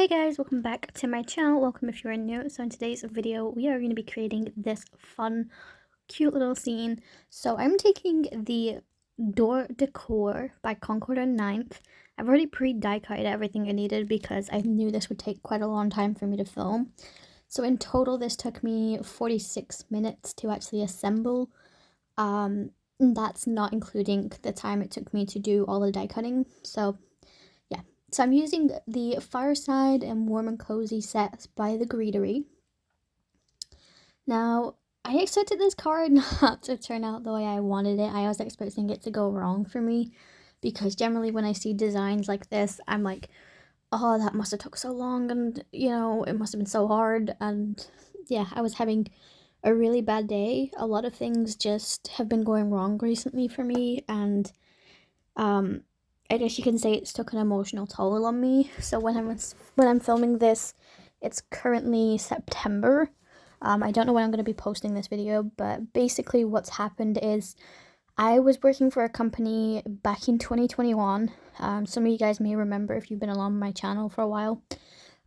Hey guys, welcome back to my channel. Welcome if you're new. So in today's video, we are going to be creating this fun, cute little scene. So I'm taking the door decor by Concord on 9th. I've already pre-die-cutted everything I needed because I knew this would take quite a long time for me to film. So in total, this took me 46 minutes to actually assemble. That's not including the time it took me to do all the die cutting. So I'm using the Fireside and Warm and Cozy sets by the Greetery. Now, I expected this card not to turn out the way I wanted it. I was expecting it to go wrong for me because generally when I see designs like this, I'm like, oh, that must have took so long and, you know, it must have been so hard. And yeah, I was having a really bad day. A lot of things just have been going wrong recently for me, and I guess you can say it's took an emotional toll on me. So when I'm filming this, it's currently September. I don't know when I'm going to be posting this video, but basically what's happened is I was working for a company back in 2021. Some of you guys may remember if you've been along my channel for a while.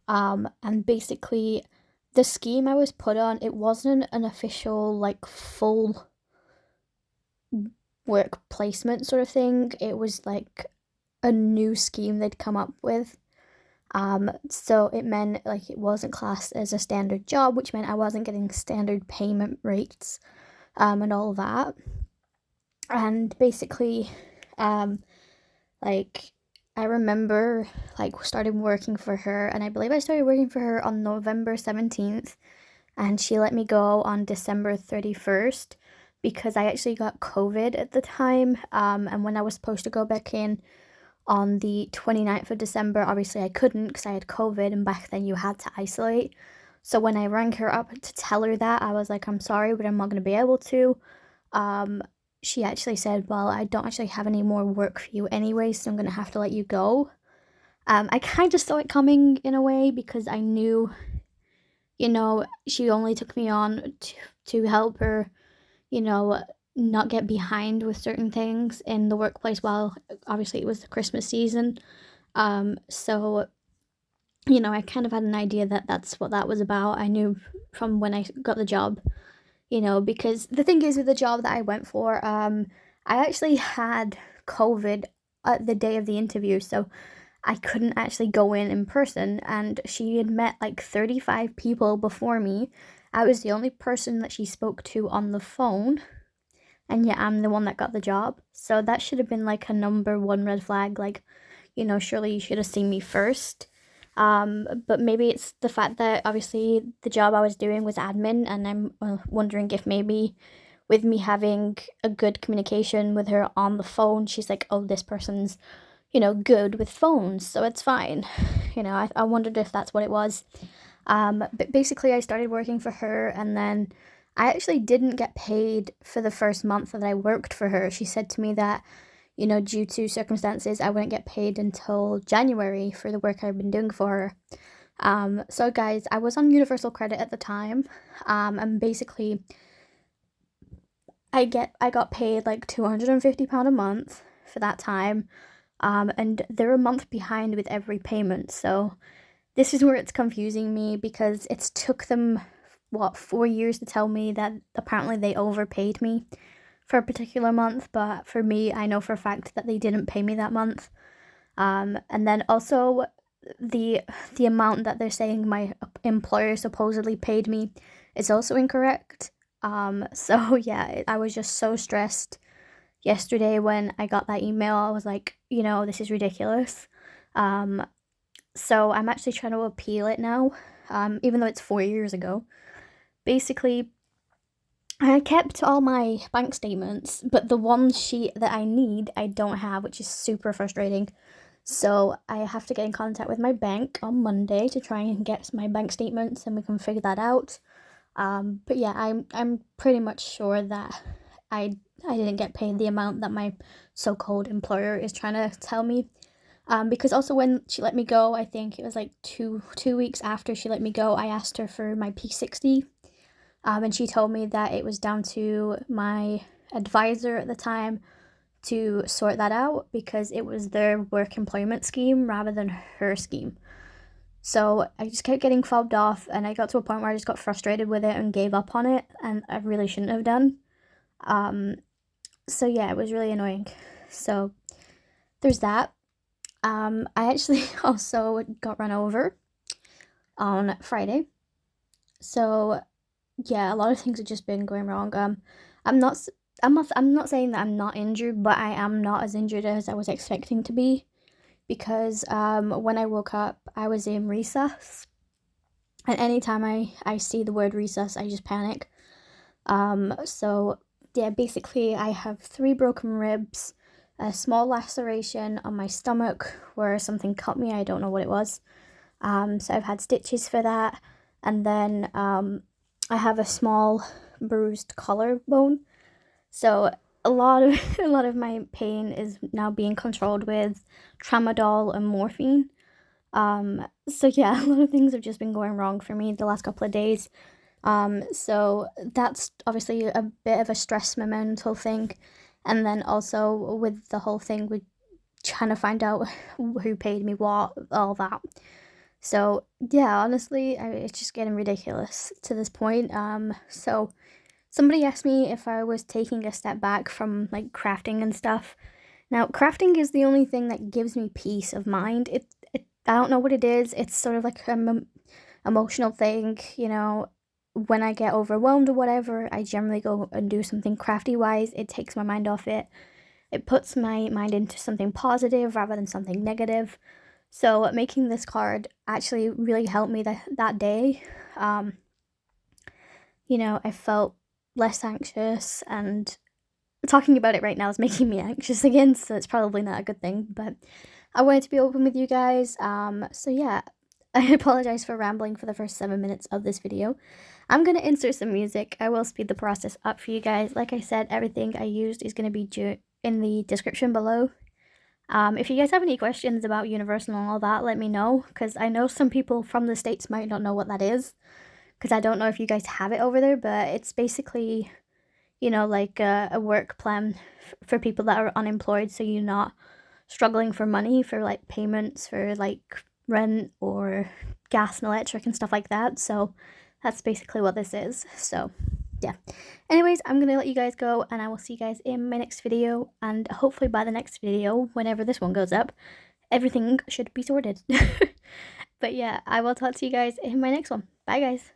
And basically the scheme I was put on, it wasn't an official, like, full work placement sort of thing. It was like a new scheme they'd come up with. So it meant like it wasn't classed as a standard job, which meant I wasn't getting standard payment rates, and all that. And basically, like, I remember like started working for her, and I believe I started working for her on November 17th, and she let me go on December 31st because I actually got COVID at the time. And when I was supposed to go back in on the 29th of December, obviously I couldn't because I had COVID, and back then you had to isolate. So when I rang her up to tell her that, I was like, I'm sorry, but I'm not going to be able to. She actually said, well, I don't actually have any more work for you anyway, so I'm going to have to let you go. I kind of saw it coming in a way because I knew, you know, she only took me on to help her, you know, not get behind with certain things in the workplace while obviously it was the Christmas season. So, you know, I kind of had an idea that that's what that was about. I knew from when I got the job, you know, because the thing is with the job that I went for, I actually had COVID at the day of the interview, so I couldn't actually go in person, and she had met like 35 people before me. I was the only person that she spoke to on the phone, and yet I'm the one that got the job. So that should have been like a number one red flag, like, you know, surely you should have seen me first. But maybe it's the fact that obviously the job I was doing was admin, and I'm wondering if maybe with me having a good communication with her on the phone, she's like, oh, this person's, you know, good with phones, so it's fine. You know, I wondered if that's what it was. But basically I started working for her, and then I actually didn't get paid for the first month that I worked for her. She said to me that, you know, due to circumstances, I wouldn't get paid until January for the work I've been doing for her. So guys, I was on universal credit at the time, and basically I got paid like £250 a month for that time, and they're a month behind with every payment. So this is where it's confusing me because it's took them, what, 4 years to tell me that apparently they overpaid me for a particular month, but for me, I know for a fact that they didn't pay me that month. And then also the amount that they're saying my employer supposedly paid me is also incorrect. So yeah, I was just so stressed yesterday when I got that email. I was like, you know, this is ridiculous. So I'm actually trying to appeal it now, even though it's 4 years ago. Basically, I kept all my bank statements, but the one sheet that I need, I don't have, which is super frustrating. So I have to get in contact with my bank on Monday to try and get my bank statements, and we can figure that out. But yeah, I'm pretty much sure that I didn't get paid the amount that my so-called employer is trying to tell me. Because also when she let me go, I think it was like two weeks after she let me go, I asked her for my P60. And she told me that it was down to my advisor at the time to sort that out because it was their work employment scheme rather than her scheme. So I just kept getting fobbed off, and I got to a point where I just got frustrated with it and gave up on it, and I really shouldn't have done. So yeah, it was really annoying. So there's that. I actually also got run over on Friday. So yeah, a lot of things have just been going wrong. I'm not I'm not saying that I'm not injured, but I am not as injured as I was expecting to be, because when I woke up, I was in recess, and anytime I see the word recess, I just panic. So yeah, basically I have 3 broken ribs, a small laceration on my stomach where something cut me. I don't know what it was. So I've had stitches for that, and then I have a small bruised collarbone. So a lot of a lot of my pain is now being controlled with tramadol and morphine. So yeah, a lot of things have just been going wrong for me the last couple of days. So that's obviously a bit of a stress mental thing, and then also with the whole thing with trying to find out who paid me what, all that. So yeah, honestly, it's just getting ridiculous to this point. So somebody asked me if I was taking a step back from like crafting and stuff. Now, crafting is the only thing that gives me peace of mind. I don't know what it is. It's sort of like an emotional thing, you know. When I get overwhelmed or whatever, I generally go and do something crafty wise. It takes my mind off it. It puts my mind into something positive rather than something negative. So making this card actually really helped me that day. You know, I felt less anxious, and talking about it right now is making me anxious again, so it's probably not a good thing, but I wanted to be open with you guys. So yeah, I apologize for rambling for the first 7 minutes of this video. I'm going to insert some music. I will speed the process up for you guys. Like I said, everything I used is going to be in the description below. If you guys have any questions about Universal and all that, let me know, because I know some people from the States might not know what that is, because I don't know if you guys have it over there, but it's basically, you know, like a work plan for people that are unemployed, so you're not struggling for money for like payments for like rent or gas and electric and stuff like that. So that's basically what this is. So yeah, anyways, I'm gonna let you guys go, and I will see you guys in my next video, and hopefully by the next video, whenever this one goes up, everything should be sorted. But yeah, I will talk to you guys in my next one. Bye guys.